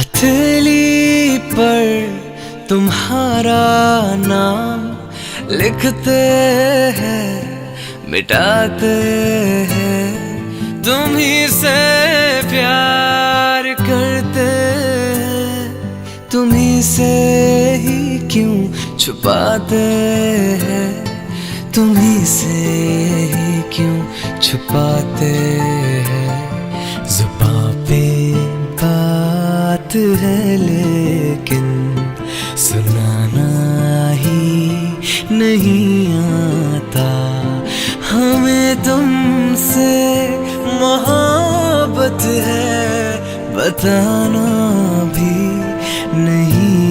हथेली पर तुम्हारा नाम लिखते हैं, मिटाते हैं। तुम ही से प्यार करते हैं, तुम ही से ही क्यों छुपाते हैं, तुम ही से ही क्यों छुपाते हैं। ज़ुबां पे बात है लेकिन सुनाना ही नहीं आता। हमें तुमसे मोहब्बत है, बताना भी नहीं